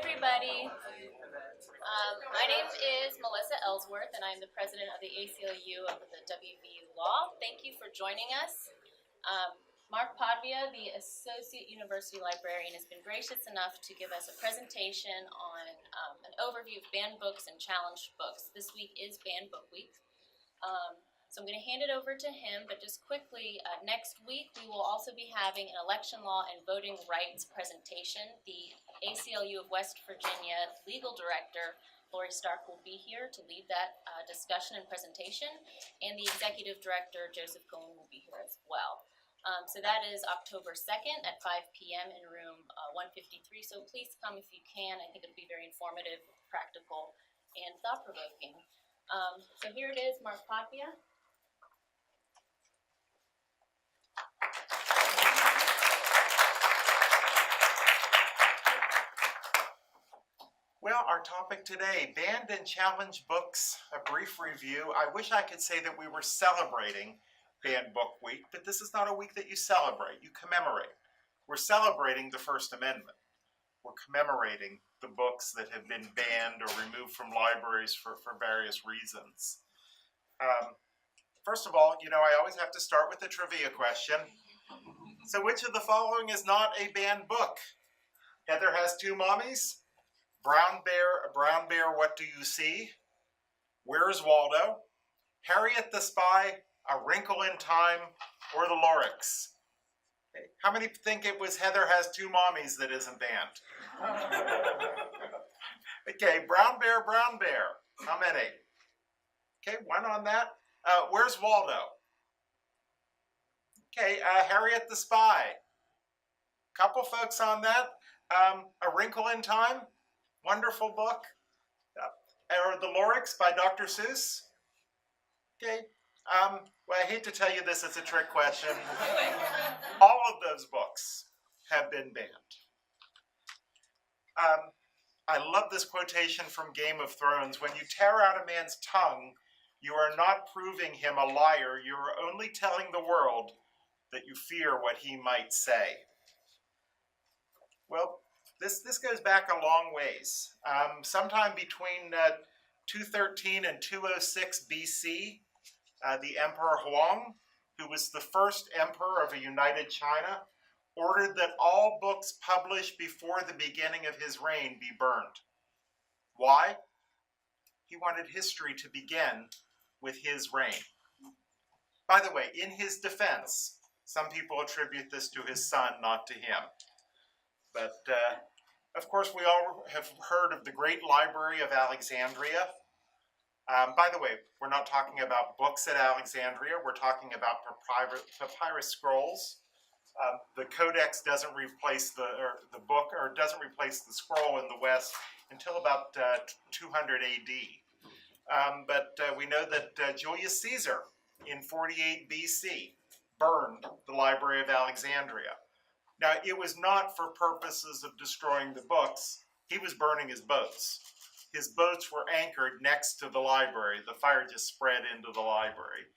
everybody. My name is Melissa Ellsworth, and I'm the president of the ACLU of the WVU Law. Thank you for joining us. Mark Podvia, the Associate University Librarian, has been gracious enough to give us a presentation on an overview of banned books and challenged books. This week is Banned Book Week. So I'm going to hand it over to him, but just quickly, next week we will also be having an election law and voting rights presentation. The ACLU of West Virginia legal director, Lori Stark, will be here to lead that discussion and presentation, and the executive director, Joseph Cohen, will be here as well. So that is October 2nd at 5 p.m. in room 153, so please come if you can. I think it'll be very informative, practical, and thought-provoking. So here it is, Mark Podvia. Well, our topic today, banned and challenged books, a brief review. I wish I could say that we were celebrating Banned Book Week, but this is not a week that you celebrate, you commemorate. We're celebrating the First Amendment. We're commemorating the books that have been banned or removed from libraries for various reasons. First of all, I always have to start with the trivia question. So which of the following is not a banned book? Heather Has Two Mommies? Brown Bear, What Do You See? Where's Waldo? Harriet the Spy, A Wrinkle in Time, or The Lorax? Okay. How many think it was Heather Has Two Mommies that isn't banned? Okay, Brown Bear. How many? Okay, one on that. Where's Waldo? Okay, Harriet the Spy. Couple folks on that. A Wrinkle in Time. Wonderful book. Or The Lorax by Dr. Seuss. Okay. Well, I hate to tell you this, it's a trick question. All of those books have been banned. I love this quotation from Game of Thrones. When you tear out a man's tongue, you are not proving him a liar. You are only telling the world that you fear what he might say. Well, this goes back a long ways. Sometime between 213 and 206 BC, the Emperor Huang, who was the first emperor of a united China, ordered that all books published before the beginning of his reign be burned. Why? He wanted history to begin with his reign. By the way, in his defense, some people attribute this to his son, not to him. But, of course, we all have heard of the Great Library of Alexandria. By the way, we're not talking about books at Alexandria. We're talking about papyrus scrolls. The codex doesn't replace the book, or doesn't replace the scroll in the West until about 200 AD. But we know that Julius Caesar in 48 BC burned the Library of Alexandria. Now, it was not for purposes of destroying the books. He was burning his boats. His boats were anchored next to the library. The fire just spread into the library.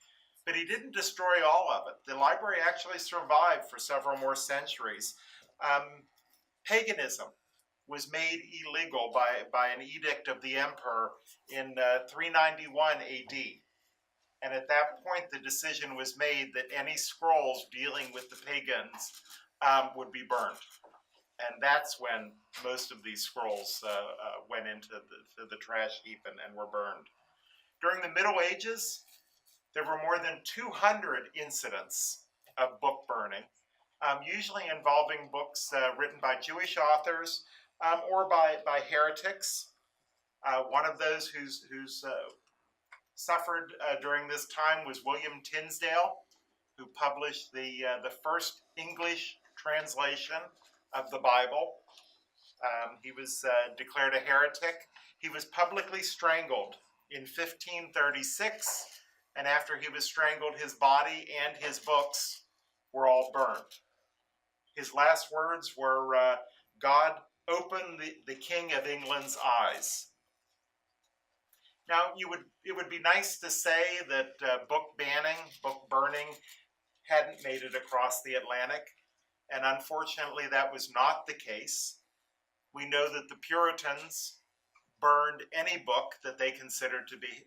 But he didn't destroy all of it. The library actually survived for several more centuries. Paganism was made illegal by an edict of the emperor in 391 AD. And at that point, the decision was made that any scrolls dealing with the pagans would be burned. And that's when most of these scrolls went into the trash heap and were burned. During the Middle Ages, there were more than 200 incidents of book burning, usually involving books written by Jewish authors or by heretics. One of those who's suffered during this time was William Tinsdale, who published the first English translation of the Bible. He was declared a heretic. He was publicly strangled in 1536, and after he was strangled, his body and his books were all burned. His last words were, God, open the King of England's eyes. Now, it would be nice to say that book burning, hadn't made it across the Atlantic, and unfortunately that was not the case. We know that the Puritans burned any book that they considered to be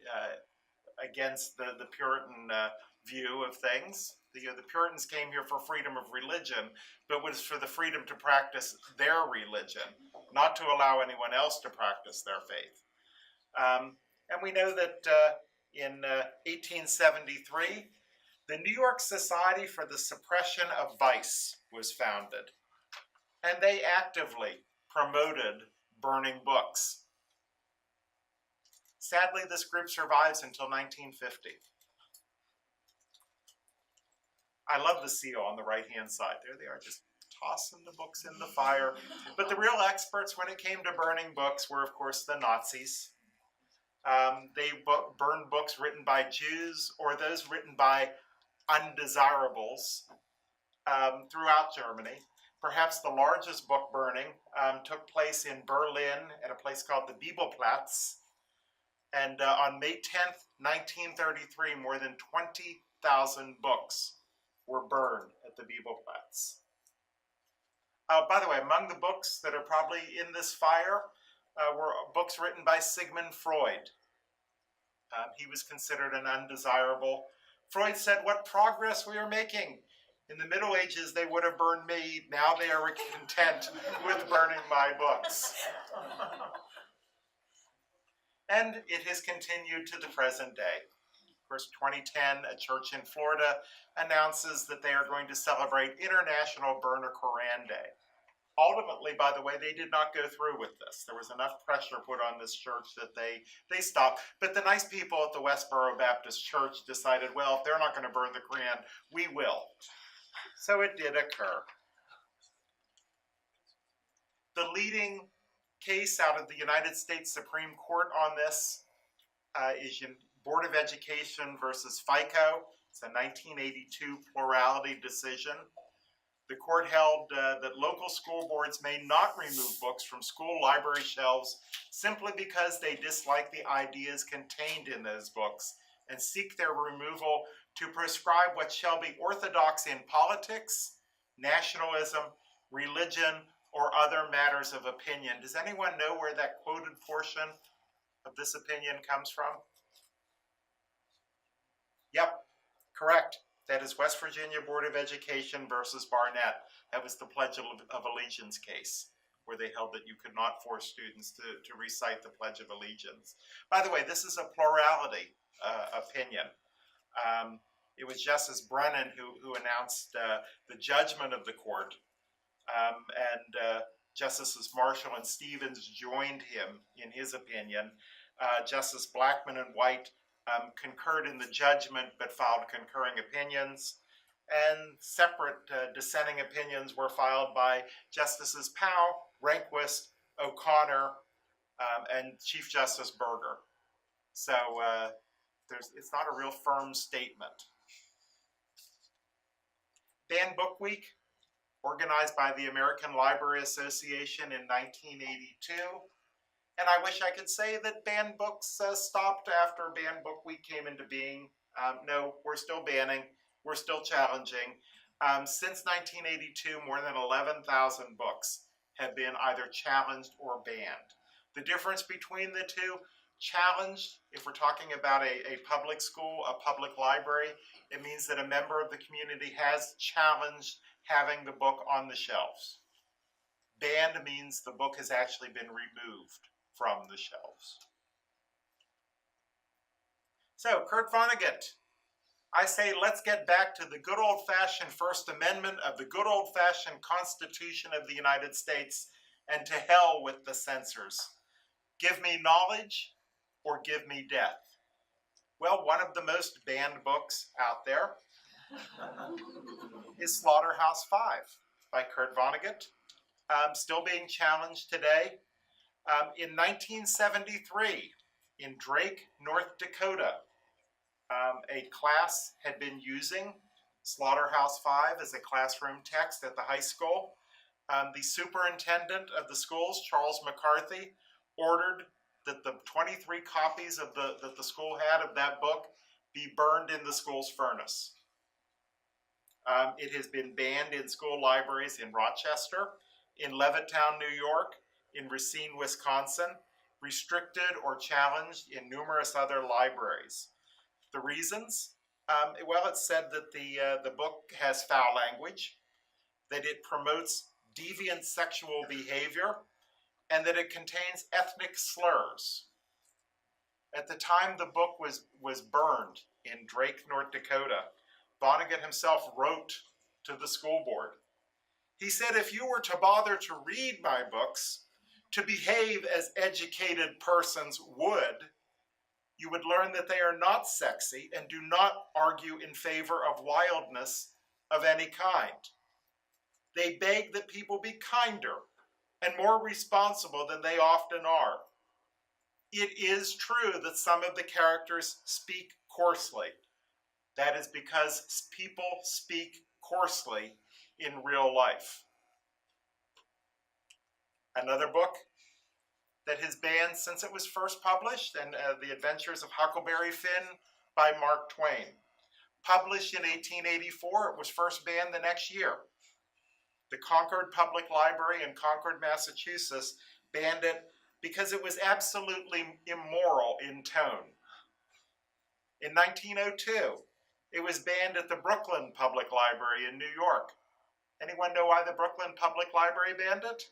against the Puritan view of things. The Puritans came here for freedom of religion, but was for the freedom to practice their religion, not to allow anyone else to practice their faith. And we know that in 1873, the New York Society for the Suppression of Vice was founded, and they actively promoted burning books. Sadly, this group survives until 1950. I love the seal on the right-hand side. There they are, just tossing the books in the fire. But the real experts when it came to burning books were, of course, the Nazis. They burned books written by Jews or those written by undesirables throughout Germany. Perhaps the largest book burning took place in Berlin at a place called the Bibelplatz. And on May 10th, 1933, more than 20,000 books were burned at the Bibelplatz. By the way, among the books that are probably in this fire were books written by Sigmund Freud. He was considered an undesirable. Freud said, "What progress we are making. In the Middle Ages, they would have burned me. Now they are content with burning my books." And it has continued to the present day. Of course, 2010, a church in Florida announces that they are going to celebrate International Burn a Koran Day. Ultimately, by the way, they did not go through with this. There was enough pressure put on this church that they stopped. But the nice people at the Westboro Baptist Church decided, well, if they're not going to burn the Koran, we will. So it did occur. The leading case out of the United States Supreme Court on this is Board of Education versus FICO. It's a 1982 plurality decision. The court held that local school boards may not remove books from school library shelves simply because they dislike the ideas contained in those books and seek their removal to prescribe what shall be orthodox in politics, nationalism, religion, or other matters of opinion. Does anyone know where that quoted portion of this opinion comes from? Yep, correct. That is West Virginia Board of Education versus Barnett. That was the Pledge of Allegiance case, where they held that you could not force students to recite the Pledge of Allegiance. By the way, this is a plurality opinion. It was Justice Brennan who announced the judgment of the court, and Justices Marshall and Stevens joined him in his opinion. Justice Blackmun and White concurred in the judgment but filed concurring opinions, and separate dissenting opinions were filed by Justices Powell, Rehnquist, O'Connor, and Chief Justice Berger. So it's not a real firm statement. Banned Book Week, organized by the American Library Association in 1982. And I wish I could say that banned books stopped after Banned Book Week came into being. No, we're still banning. We're still challenging. Since 1982, more than 11,000 books have been either challenged or banned. The difference between the two, challenged, if we're talking about a public school, a public library, it means that a member of the community has challenged having the book on the shelves. Banned means the book has actually been removed from the shelves. So, Kurt Vonnegut, I say let's get back to the good old-fashioned First Amendment of the good old-fashioned Constitution of the United States, and to hell with the censors. Give me knowledge or give me death. Well, one of the most banned books out there is Slaughterhouse-Five by Kurt Vonnegut, still being challenged today. In 1973, in Drake, North Dakota, a class had been using Slaughterhouse-Five as a classroom text at the high school. The superintendent of the schools, Charles McCarthy, ordered that the 23 copies of that the school had of that book be burned in the school's furnace. It has been banned in school libraries in Rochester, in Levittown, New York, in Racine, Wisconsin, restricted or challenged in numerous other libraries. The reasons? Well, it's said that the book has foul language, that it promotes deviant sexual behavior, and that it contains ethnic slurs. At the time the book was burned in Drake, North Dakota, Vonnegut himself wrote to the school board. He said, if you were to bother to read my books, to behave as educated persons would, you would learn that they are not sexy and do not argue in favor of wildness of any kind. They beg that people be kinder and more responsible than they often are. It is true that some of the characters speak coarsely. That is because people speak coarsely in real life. Another book that has banned since it was first published, and The Adventures of Huckleberry Finn by Mark Twain. Published in 1884, it was first banned the next year. The Concord Public Library in Concord, Massachusetts banned it because it was absolutely immoral in tone. In 1902, it was banned at the Brooklyn Public Library in New York. Anyone know why the Brooklyn Public Library banned it?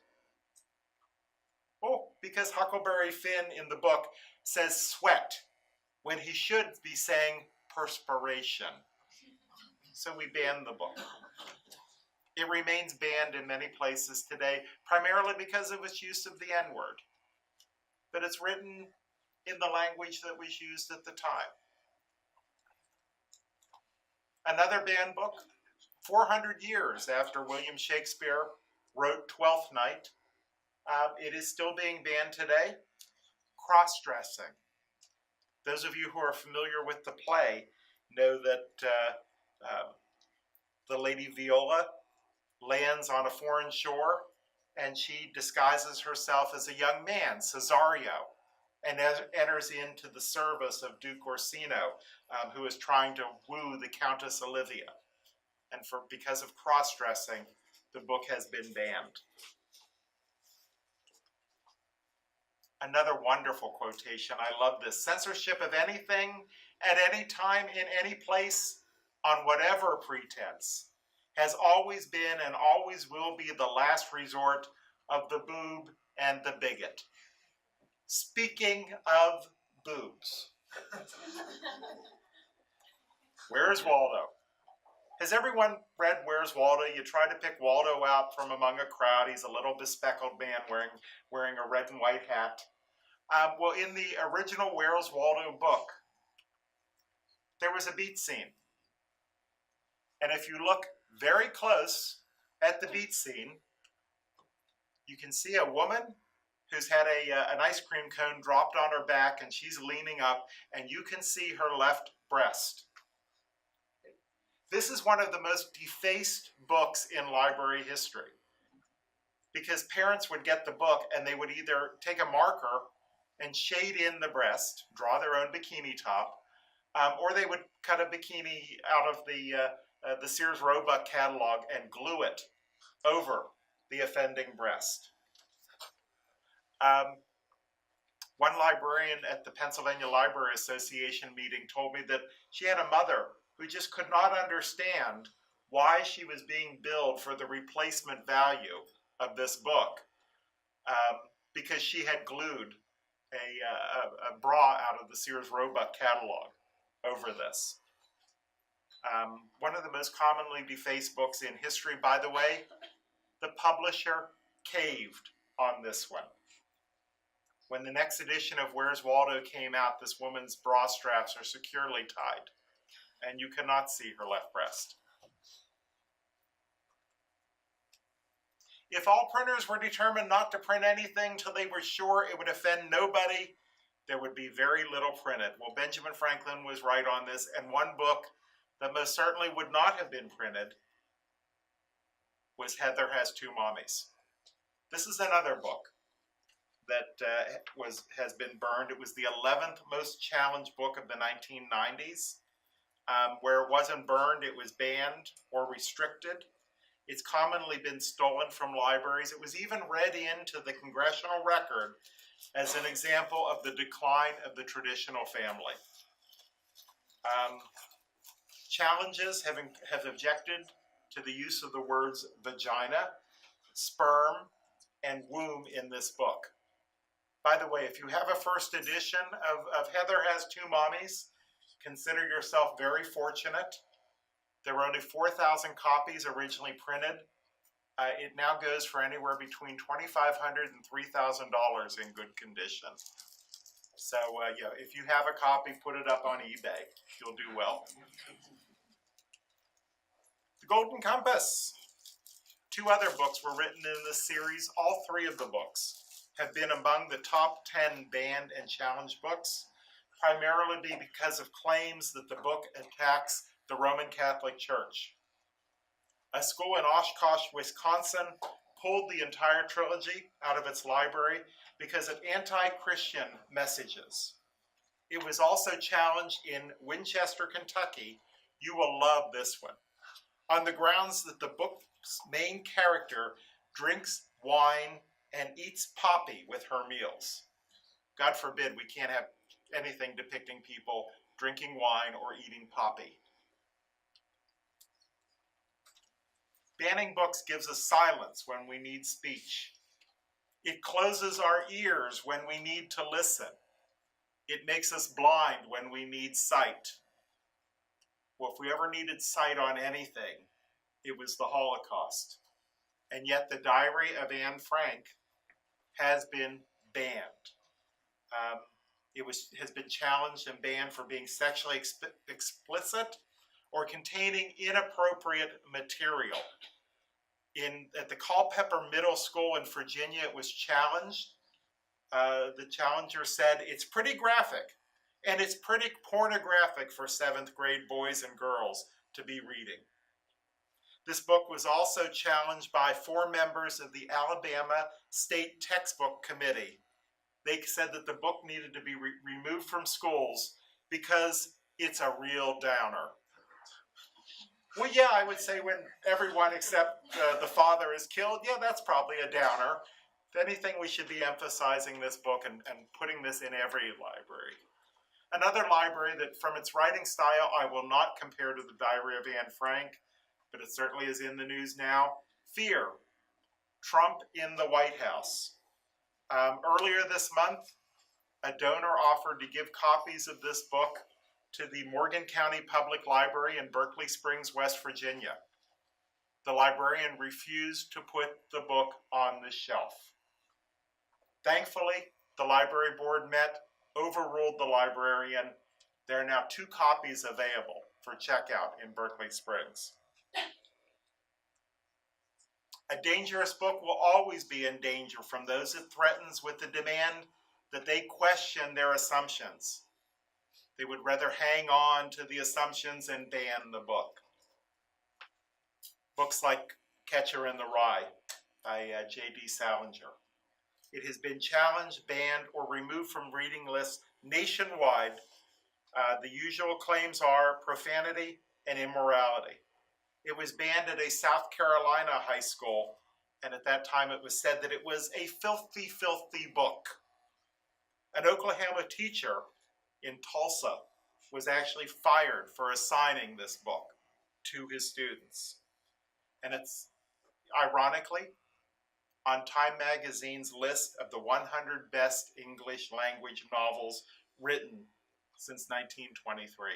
Oh, because Huckleberry Finn in the book says sweat when he should be saying perspiration. So we banned the book. It remains banned in many places today, primarily because of its use of the N-word. But it's written in the language that was used at the time. Another banned book, 400 years after William Shakespeare wrote Twelfth Night, it is still being banned today, cross-dressing. Those of you who are familiar with the play know that the Lady Viola lands on a foreign shore and she disguises herself as a young man, Cesario, and enters into the service of Duke Orsino, who is trying to woo the Countess Olivia. And because of cross-dressing, the book has been banned. Another wonderful quotation, I love this. Censorship of anything, at any time, in any place, on whatever pretense, has always been and always will be the last resort of the boob and the bigot. Speaking of boobs, Where's Waldo? Has everyone read Where's Waldo? You try to pick Waldo out from among a crowd. He's a little bespectacled man wearing a red and white hat. Well, in the original Where's Waldo book, there was a beat scene. And if you look very close at the beat scene, you can see a woman who's had an ice cream cone dropped on her back, and she's leaning up, and you can see her left breast. This is one of the most defaced books in library history, because parents would get the book and they would either take a marker and shade in the breast, draw their own bikini top, or they would cut a bikini out of the Sears Roebuck catalog and glue it over the offending breast. One librarian at the Pennsylvania Library Association meeting told me that she had a mother who just could not understand why she was being billed for the replacement value of this book, because she had glued a bra out of the Sears Roebuck catalog over this. One of the most commonly defaced books in history, by the way. The publisher caved on this one. When the next edition of Where's Waldo came out, this woman's bra straps are securely tied, and you cannot see her left breast. If all printers were determined not to print anything till they were sure it would offend nobody, there would be very little printed. Well, Benjamin Franklin was right on this, and one book that most certainly would not have been printed was Heather Has Two Mommies. This is another book that has been burned. It was the 11th most challenged book of the 1990s. Where it wasn't burned, it was banned or restricted. It's commonly been stolen from libraries. It was even read into the congressional record as an example of the decline of the traditional family. Challenges have objected to the use of the words vagina, sperm, and womb in this book. By the way, if you have a first edition of Heather Has Two Mommies, consider yourself very fortunate. There were only 4,000 copies originally printed. It now goes for anywhere between $2,500 and $3,000 in good condition. So yeah, if you have a copy, put it up on eBay. You'll do well. The Golden Compass. 2 other books were written in this series. All 3 of the books have been among the top 10 banned and challenged books, primarily because of claims that the book attacks the Roman Catholic Church. A school in Oshkosh, Wisconsin, pulled the entire trilogy out of its library because of anti-Christian messages. It was also challenged in Winchester, Kentucky. You will love this one, on the grounds that the book's main character drinks wine and eats poppy with her meals. God forbid we can't have anything depicting people drinking wine or eating poppy. Banning books gives us silence when we need speech. It closes our ears when we need to listen. It makes us blind when we need sight. Well, if we ever needed sight on anything, it was the Holocaust. And yet the Diary of Anne Frank has been banned. It has been challenged and banned for being sexually explicit or containing inappropriate material. At the Culpeper Middle School in Virginia, it was challenged. The challenger said, it's pretty graphic, and it's pretty pornographic for 7th grade boys and girls to be reading. This book was also challenged by 4 members of the Alabama State Textbook Committee. They said that the book needed to be removed from schools because it's a real downer. Well, yeah, I would say when everyone except the father is killed, yeah, that's probably a downer. If anything, we should be emphasizing this book and putting this in every library. Another library that, from its writing style, I will not compare to the Diary of Anne Frank, but it certainly is in the news now. Fear, Trump in the White House. Earlier this month, a donor offered to give copies of this book to the Morgan County Public Library in Berkeley Springs, West Virginia. The librarian refused to put the book on the shelf. Thankfully, the library board met, overruled the librarian. There are now 2 copies available for checkout in Berkeley Springs. A dangerous book will always be in danger from those it threatens with the demand that they question their assumptions. They would rather hang on to the assumptions and ban the book. Books like Catcher in the Rye by J.D. Salinger. It has been challenged, banned, or removed from reading lists nationwide. The usual claims are profanity and immorality. It was banned at a South Carolina high school, and at that time it was said that it was a filthy, filthy book. An Oklahoma teacher in Tulsa was actually fired for assigning this book to his students. And it's, ironically, on Time Magazine's list of the 100 best English language novels written since 1923.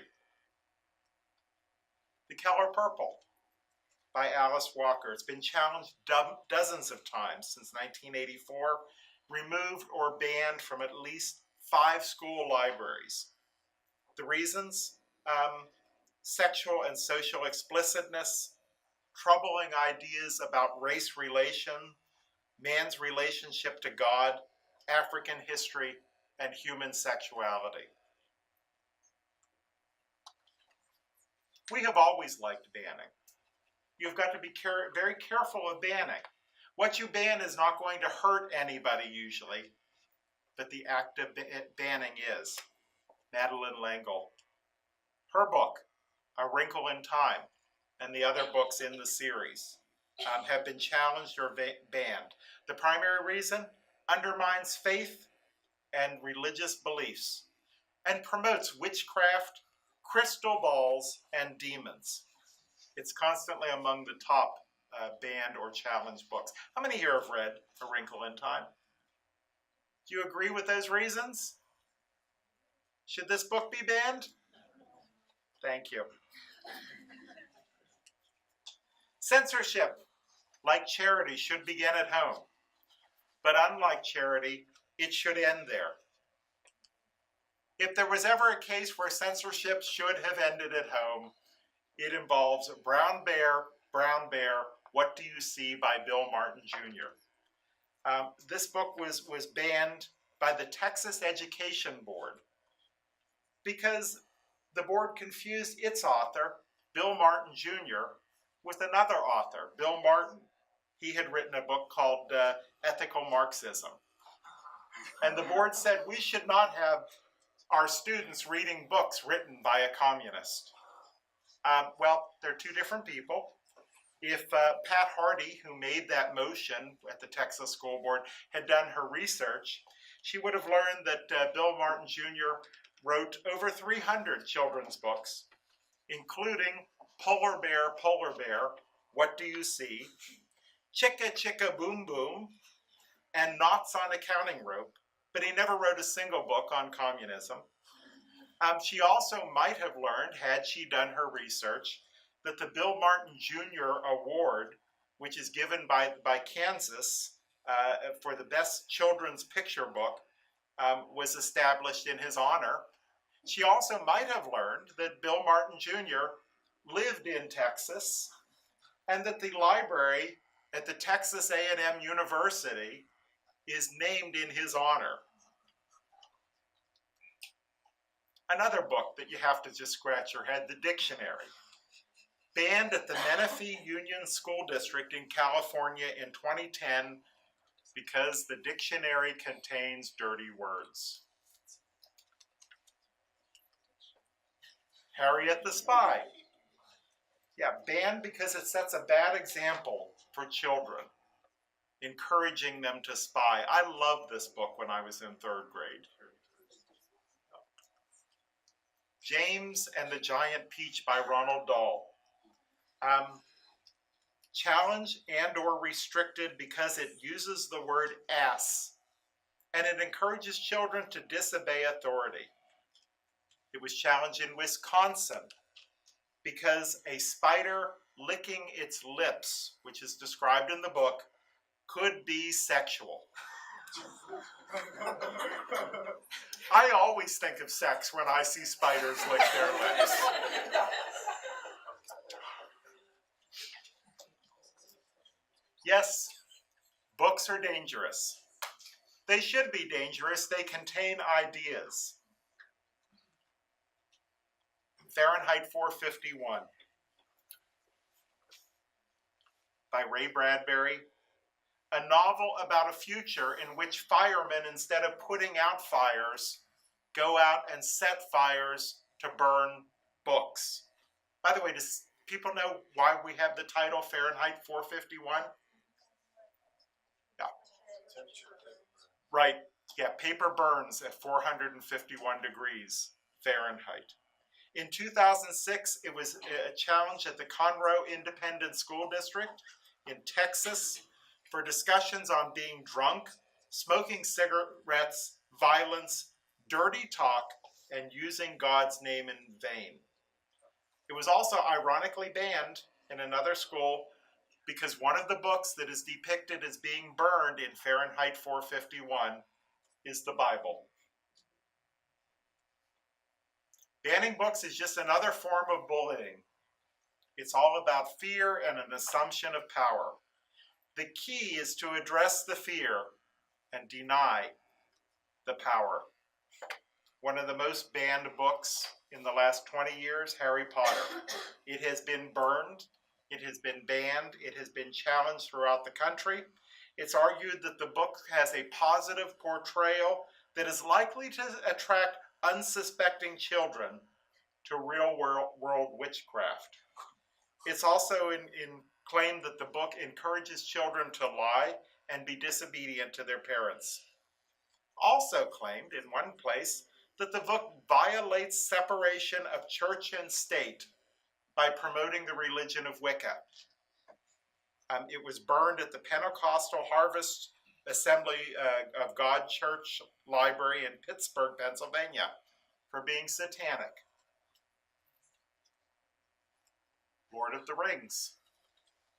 The Color Purple by Alice Walker. It's been challenged dozens of times since 1984, removed or banned from at least 5 school libraries. The reasons? Sexual and social explicitness, troubling ideas about race relation, man's relationship to God, African history, and human sexuality. We have always liked banning. You've got to be very careful of banning. What you ban is not going to hurt anybody usually, but the act of banning is. Madeleine L'Engle. Her book, A Wrinkle in Time, and the other books in the series. have been challenged or banned. The primary reason? Undermines faith and religious beliefs and promotes witchcraft, crystal balls, and demons. It's constantly among the top banned or challenged books. How many here have read A Wrinkle in Time? Do you agree with those reasons? Should this book be banned? Thank you. Censorship, like charity, should begin at home. But unlike charity, it should end there. If there was ever a case where censorship should have ended at home, it involves Brown Bear, What Do You See by Bill Martin Jr. This book was banned by the Texas Education Board because the board confused its author, Bill Martin Jr., with another author, Bill Martin. He had written a book called Ethical Marxism. And the board said we should not have our students reading books written by a communist. Well, they're two different people. If Pat Hardy, who made that motion at the Texas School Board, had done her research, she would have learned that Bill Martin Jr. wrote over 300 children's books, including Polar Bear, What Do You See? Chicka Chicka Boom Boom, and Knots on a Counting Rope, but he never wrote a single book on communism. She also might have learned, had she done her research, that the Bill Martin Jr. Award, which is given by Kansas for the best children's picture book, was established in his honor. She also might have learned that Bill Martin Jr. lived in Texas and that the library at the Texas A&M University is named in his honor. Another book that you have to just scratch your head, the dictionary. Banned at the Menifee Union School District in California in 2010 because the dictionary contains dirty words. Harriet the Spy. Yeah, banned because it sets a bad example for children, encouraging them to spy. I loved this book when I was in 3rd grade. James and the Giant Peach by Ronald Dahl. Challenged and or restricted because it uses the word ass, and it encourages children to disobey authority. It was challenged in Wisconsin because a spider licking its lips, which is described in the book, could be sexual. I always think of sex when I see spiders lick their lips. Yes, books are dangerous. They should be dangerous. They contain ideas. Fahrenheit 451 by Ray Bradbury, a novel about a future in which firemen, instead of putting out fires, go out and set fires to burn books. By the way, does people know why we have the title Fahrenheit 451? Yeah. Right. Yeah, paper burns at 451 degrees Fahrenheit. In 2006, it was a challenge at the Conroe Independent School District in Texas for discussions on being drunk, smoking cigarettes, violence, dirty talk, and using God's name in vain. It was also ironically banned in another school because one of the books that is depicted as being burned in Fahrenheit 451 is the Bible. Banning books is just another form of bullying. It's all about fear and an assumption of power. The key is to address the fear and deny the power. One of the most banned books in the last 20 years, Harry Potter. It has been burned, it has been banned, it has been challenged throughout the country. It's argued that the book has a positive portrayal that is likely to attract unsuspecting children to real world witchcraft. It's also in claimed that the book encourages children to lie and be disobedient to their parents. Also claimed in one place that the book violates separation of church and state by promoting the religion of Wicca. It was burned at the Pentecostal Harvest Assembly of God Church Library in Pittsburgh, Pennsylvania, for being satanic. Lord of the Rings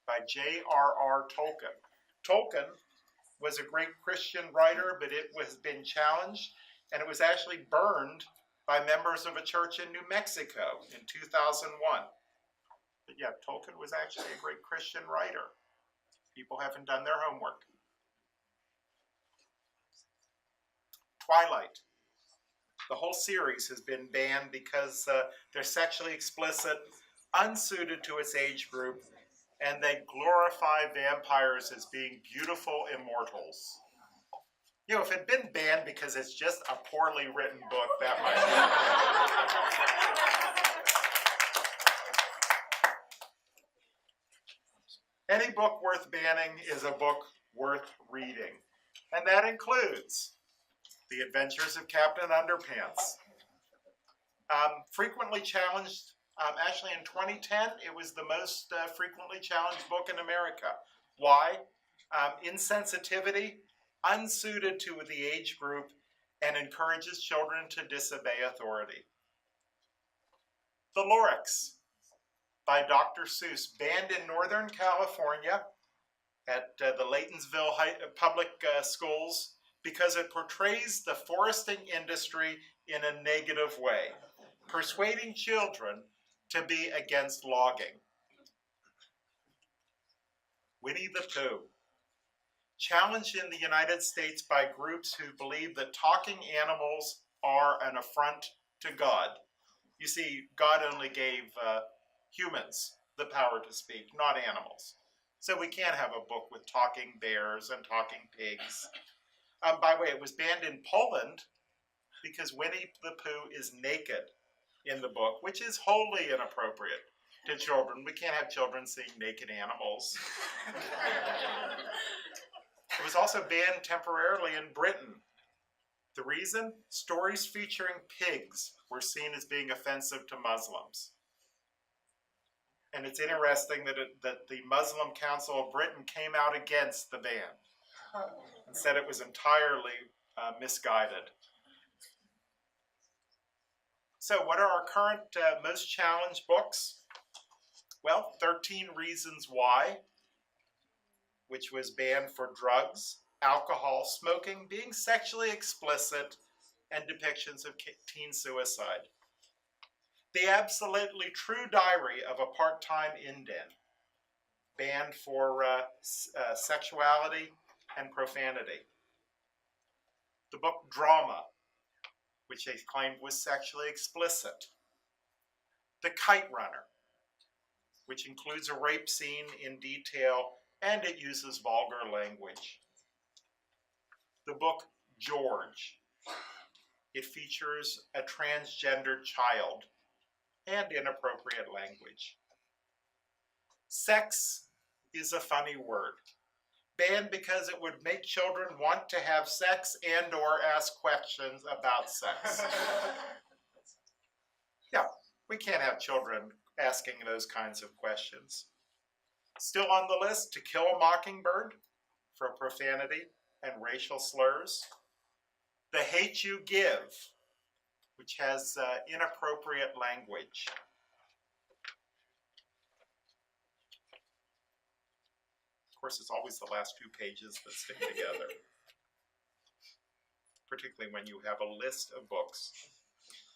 by J.R.R. Tolkien. Tolkien was a great Christian writer, but it has been challenged, and it was actually burned by members of a church in New Mexico in 2001. But yeah, Tolkien was actually a great Christian writer. People haven't done their homework. Twilight. The whole series has been banned because they're sexually explicit, unsuited to its age group, and they glorify vampires as being beautiful immortals. You know, if it had been banned because it's just a poorly written book, that might be. Any book worth banning is a book worth reading, and that includes The Adventures of Captain Underpants. Frequently challenged, actually in 2010, it was the most frequently challenged book in America. Why? Insensitivity, unsuited to the age group, and encourages children to disobey authority. The Lorax by Dr. Seuss, banned in Northern California at the Laytonsville Public Schools because it portrays the foresting industry in a negative way, persuading children to be against logging. Winnie the Pooh, challenged in the United States by groups who believe that talking animals are an affront to God. You see, God only gave humans the power to speak, not animals. So we can't have a book with talking bears and talking pigs. By the way, it was banned in Poland because Winnie the Pooh is naked in the book, which is wholly inappropriate to children. We can't have children seeing naked animals. It was also banned temporarily in Britain. The reason? Stories featuring pigs were seen as being offensive to Muslims. And it's interesting that the Muslim Council of Britain came out against the ban and said it was entirely misguided. So what are our current most challenged books? Well, 13 Reasons Why, which was banned for drugs, alcohol, smoking, being sexually explicit, and depictions of teen suicide. The Absolutely True Diary of a Part-Time Indian, banned for sexuality and profanity. The book Drama, which they claimed was sexually explicit. The Kite Runner, which includes a rape scene in detail, and it uses vulgar language. The book George. It features a transgendered child and inappropriate language. Sex is a funny word. Banned because it would make children want to have sex and or ask questions about sex. Yeah, we can't have children asking those kinds of questions. Still on the list, To Kill a Mockingbird for profanity and racial slurs. The Hate You Give, which has inappropriate language. Of course, it's always the last two pages that stick together, particularly when you have a list of books.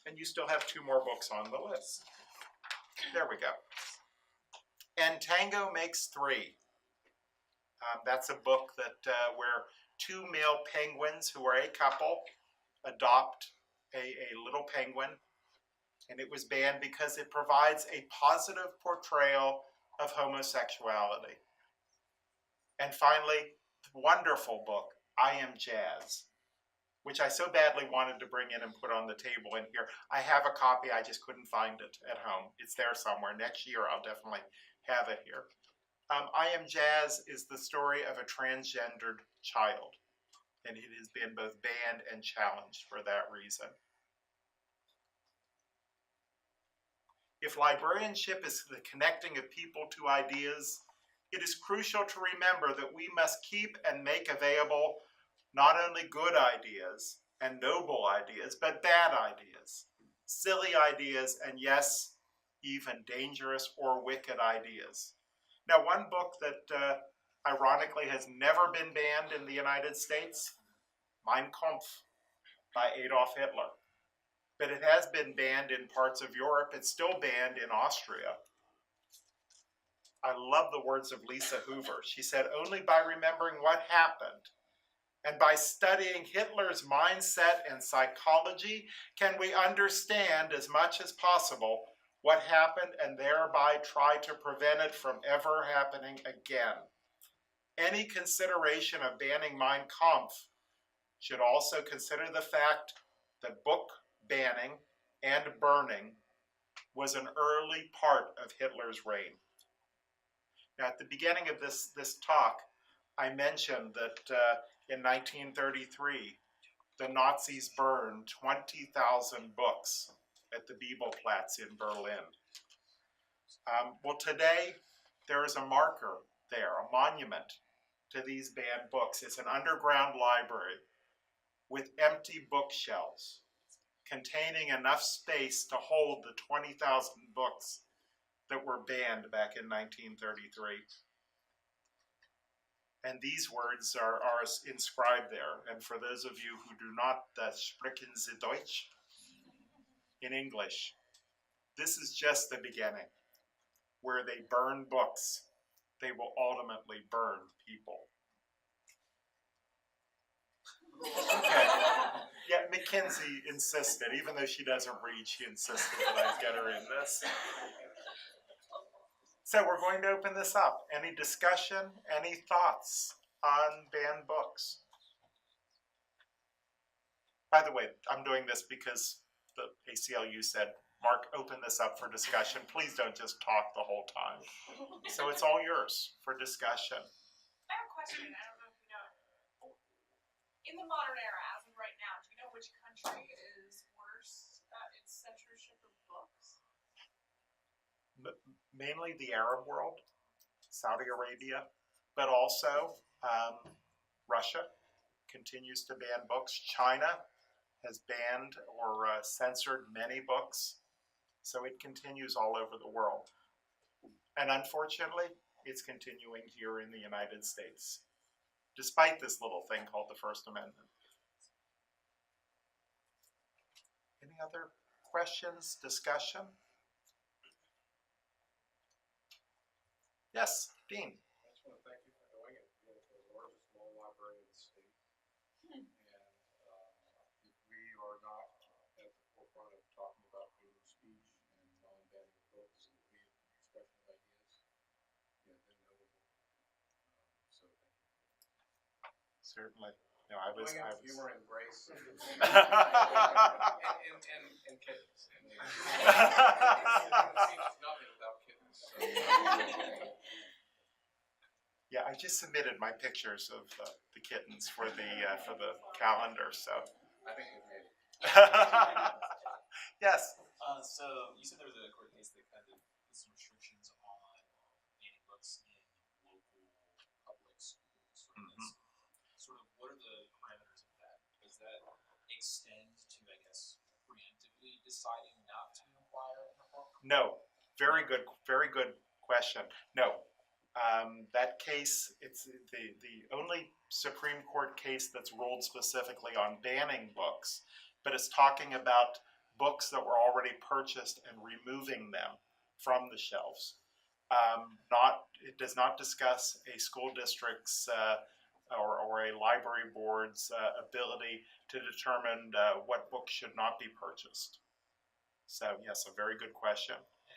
And you still have two more books on the list. There we go. And Tango Makes Three. That's a book that where two male penguins who are a couple adopt a little penguin, and it was banned because it provides a positive portrayal of homosexuality. And finally, wonderful book, I Am Jazz, which I so badly wanted to bring in and put on the table in here. I have a copy, I just couldn't find it at home. It's there somewhere. Next year I'll definitely have it here. I Am Jazz is the story of a transgendered child, and it has been both banned and challenged for that reason. If librarianship is the connecting of people to ideas, it is crucial to remember that we must keep and make available not only good ideas and noble ideas, but bad ideas, silly ideas, and yes, even dangerous or wicked ideas. Now, one book that ironically has never been banned in the United States, Mein Kampf by Adolf Hitler. But it has been banned in parts of Europe. It's still banned in Austria. I love the words of Lisa Hoover. She said, only by remembering what happened and by studying Hitler's mindset and psychology can we understand as much as possible what happened and thereby try to prevent it from ever happening again. Any consideration of banning Mein Kampf should also consider the fact that book banning and burning was an early part of Hitler's reign. Now, at the beginning of this talk, I mentioned that in 1933, the Nazis burned 20,000 books at the Bibelplatz in Berlin. Well, today, there is a marker there, a monument to these banned books. It's an underground library with empty bookshelves containing enough space to hold the 20,000 books that were banned back in 1933. And these words are inscribed there. And for those of you who do not sprechen Sie Deutsch, in English, this is just the beginning. Where they burn books, they will ultimately burn people. Okay. Yeah, Mackenzie insisted, even though she doesn't read, she insisted that I get her in this. So we're going to open this up. Any discussion, any thoughts on banned books? By the way, I'm doing this because the ACLU said, Mark, open this up for discussion. Please don't just talk the whole time. So it's all yours for discussion. I have a question. I don't know if you know. In the modern era, as of right now, do you know which country is worse at its censorship of books? Mainly the Arab world, Saudi Arabia, but also Russia continues to ban books. China has banned or censored many books, so it continues all over the world. And unfortunately, it's continuing here in the United States, despite this little thing called the First Amendment. Any other questions, discussion? Yes, Dean. I just want to thank you for doing it. You're the largest law library in the state. And if we are not at the forefront of talking about freedom of speech and non-banning books and freedom of expression of ideas, then no one will. So thank you. Certainly. No, I was. Humor and grace. and kittens. Nothing without kittens. So. Yeah, I just submitted my pictures of the kittens for the calendar. So. I think we've made it. Yes. So you said there was a court case that kind of put some restrictions on banning books in local public schools. Sort of, what are the parameters of that? Does that extend to, I guess, preemptively deciding not to inquire in a book? No. Very good question. No. That case, it's the only Supreme Court case that's ruled specifically on banning books, but it's talking about books that were already purchased and removing them from the shelves. It does not discuss a school district's or a library board's ability to determine what books should not be purchased. So yes, a very good question.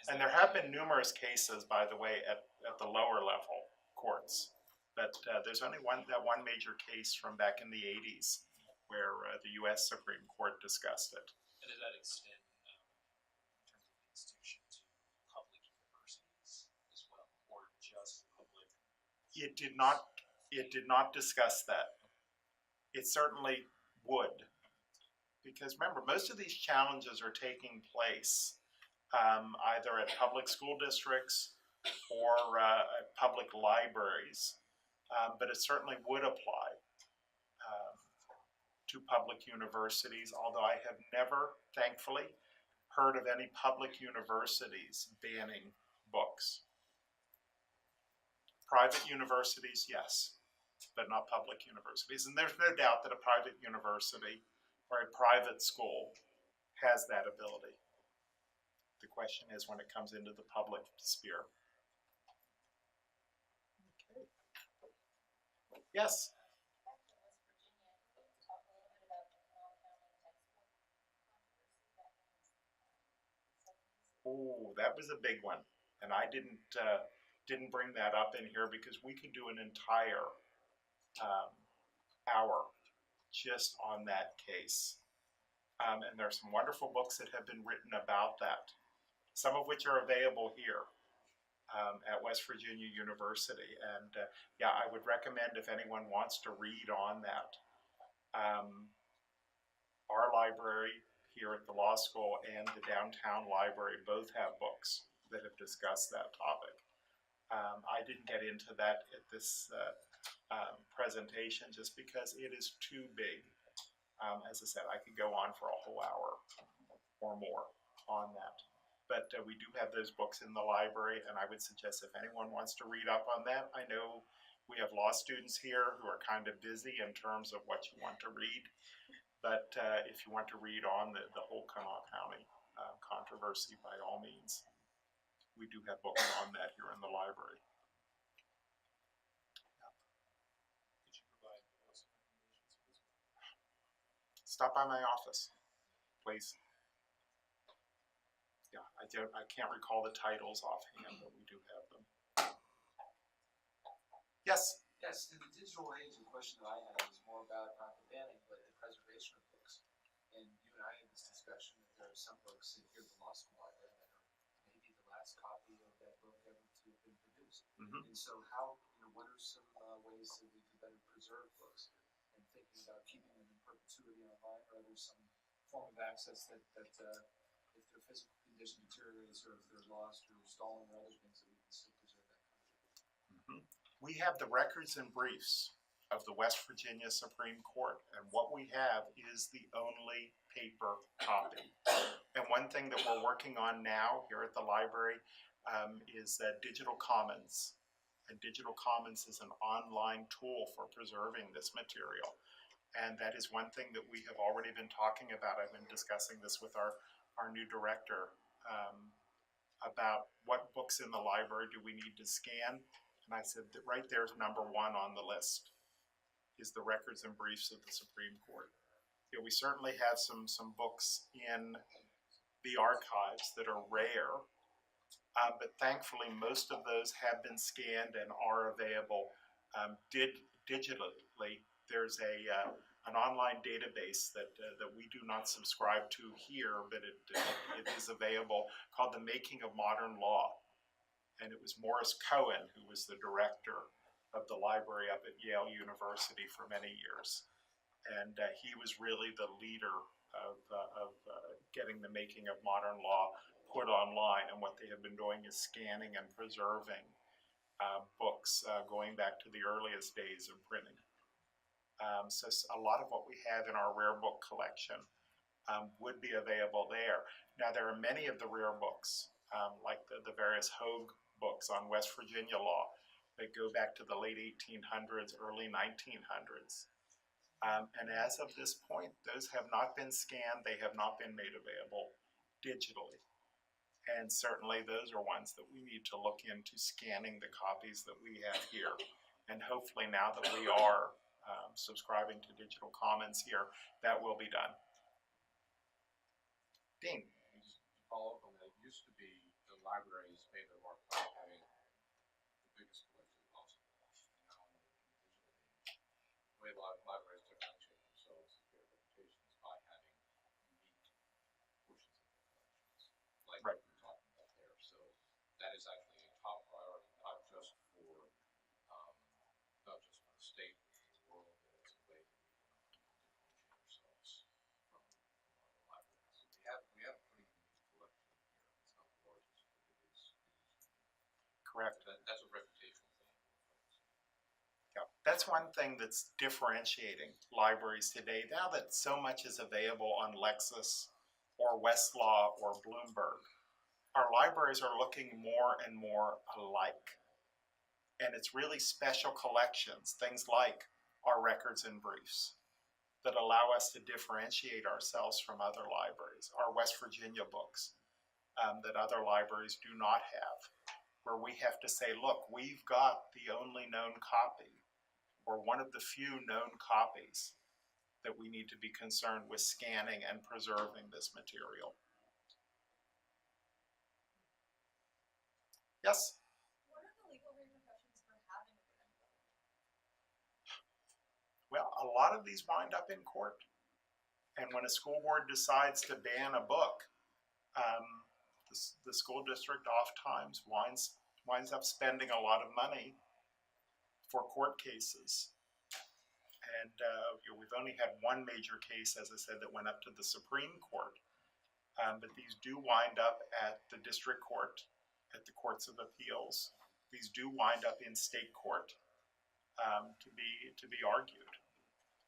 And there have been numerous cases, by the way, at the lower level courts. But there's only one major case from back in the 80s where the U.S. Supreme Court discussed it. And does that extend, in terms of the institution, to public universities as well, or just public It did not discuss that. It certainly would, because remember, most of these challenges are taking place either at public school districts or at public libraries, but it certainly would apply to public universities, although I have never, thankfully, heard of any public universities banning books. Private universities, yes, but not public universities. And there's no doubt that a private university or a private school has that ability. The question is when it comes into the public sphere. Okay. Yes? Oh, that was a big one, and I didn't bring that up in here because we could do an entire hour just on that case. And there are some wonderful books that have been written about that, some of which are available here at West Virginia University. And yeah, I would recommend if anyone wants to read on that. Our library here at the law school and the downtown library both have books that have discussed that topic. I didn't get into that at this presentation just because it is too big. As I said, I could go on for a whole hour or more on that. But we do have those books in the library, and I would suggest if anyone wants to read up on that, I know we have law students here who are kind of busy in terms of what you want to read. But if you want to read on the whole Kanawha County controversy, by all means, we do have books on that here in the library. Could you provide some recommendations, please? Stop by my office, please. Yeah, I can't recall the titles offhand, but we do have them. Yes? Yes, in the digital age, the question that I had was more about not the banning, but the preservation of books. And you and I had this discussion that there are some books in here at the law school library that are maybe the last copy of that book ever to have been produced. Mm-hmm. And so how, what are some ways that we could better preserve books? And thinking about keeping them in perpetuity online, or are there some form of access that if their physical condition deteriorates, or if they're lost or stolen or other things, that we can still preserve that content? Mm-hmm. We have the records and briefs of the West Virginia Supreme Court, and what we have is the only paper copy. And one thing that we're working on now here at the library is Digital Commons. And Digital Commons is an online tool for preserving this material. And that is one thing that we have already been talking about. I've been discussing this with our new director about what books in the library do we need to scan. And I said that right there is number one on the list, is the records and briefs of the Supreme Court. We certainly have some books in the archives that are rare, but thankfully most of those have been scanned and are available digitally. There's an online database that we do not subscribe to here, but it is available, called The Making of Modern Law. And it was Morris Cohen who was the director of the library up at Yale University for many years. And he was really the leader of getting The Making of Modern Law put online. And what they have been doing is scanning and preserving books going back to the earliest days of printing. So a lot of what we have in our rare book collection would be available there. Now, there are many of the rare books, like the various Hogue books on West Virginia law that go back to the late 1800s, early 1900s. And as of this point, those have not been scanned. They have not been made available digitally. And certainly those are ones that we need to look into scanning the copies that we have here. And hopefully now that we are subscribing to Digital Commons here, that will be done. Dean. Just to follow up on that, it used to be the libraries made their mark by having the biggest collection possible. Now in the digital age, the way libraries differentiate themselves, their reputations, by having unique portions of their collections, like Right. what we're talking about there. So that is actually a top priority, not just for Correct. That's a reputational thing. Yeah, that's one thing that's differentiating libraries today. Now that so much is available on Lexis or Westlaw or Bloomberg, our libraries are looking more and more alike. And it's really special collections, things like our records and briefs, that allow us to differentiate ourselves from other libraries, our West Virginia books that other libraries do not have, where we have to say, look, we've got the only known copy, or one of the few known copies, that we need to be concerned with scanning and preserving this material. Yes? What are the legal repercussions for having a banned book? Well, a lot of these wind up in court. And when a school board decides to ban a book, the school district oftentimes winds up spending a lot of money for court cases. And we've only had one major case, as I said, that went up to the Supreme Court. But these do wind up at the district court, at the courts of appeals. These do wind up in state court to be argued.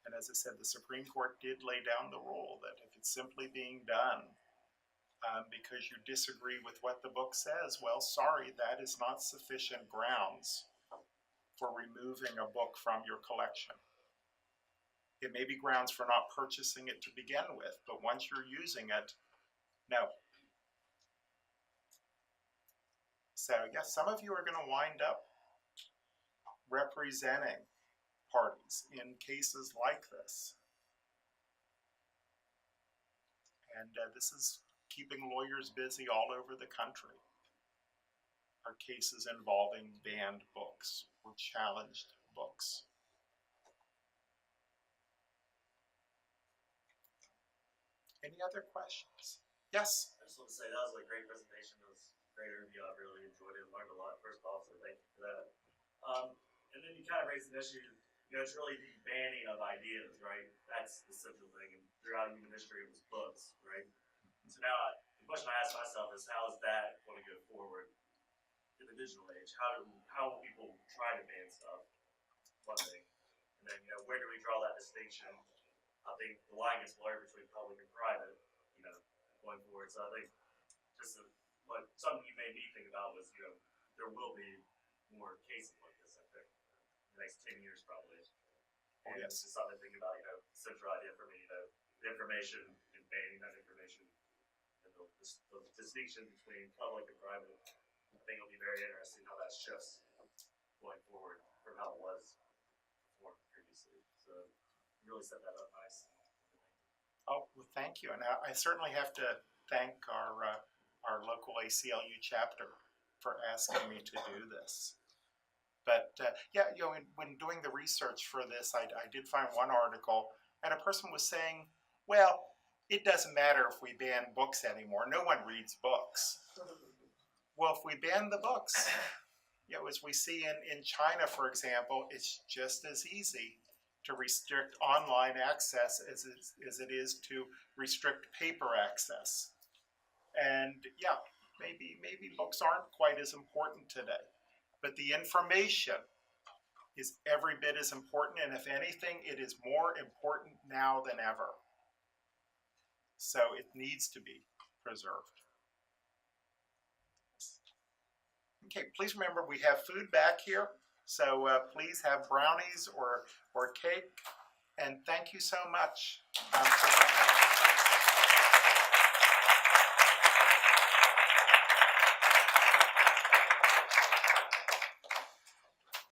And as I said, the Supreme Court did lay down the rule that if it's simply being done because you disagree with what the book says, well, sorry, that is not sufficient grounds for removing a book from your collection. It may be grounds for not purchasing it to begin with, but once you're using it, no. So yes, some of you are going to wind up representing parties in cases like this. And this is keeping lawyers busy all over the country. Are cases involving banned books or challenged books. Any other questions? Yes? I just want to say that was a great presentation. It was a great interview. I really enjoyed it and learned a lot. First off, so thank you for that. And then you kind of raised an issue. You know, it's really the banning of ideas, right? That's the central thing. And throughout human history, it was books, right? So now the question I ask myself is, how is that going to go forward in the digital age? How will people try to ban stuff? One thing. And then, you know, where do we draw that distinction? I think the line gets blurred between public and private, you know, going forward. So I think just what something you made me think about was, you know, there will be more cases like this, I think, in the next 10 years probably. And yes. It's just something to think about, you know, central idea for me, you know, the information and banning that information and the distinction between public and private. I think it'll be very interesting how that shifts going forward from how it was before previously. So really set that up nice. Oh, well, thank you. And I certainly have to thank our local ACLU chapter for asking me to do this. But yeah, you know, when doing the research for this, I did find one article, and a person was saying, well, it doesn't matter if we ban books anymore. No one reads books. Well, if we ban the books, you know, as we see in China, for example, it's just as easy to restrict online access as it is to restrict paper access. And yeah, maybe books aren't quite as important today, but the information is every bit as important, and if anything, it is more important now than ever. So it needs to be preserved. Okay, please remember we have food back here, so please have brownies or cake, and thank you so much.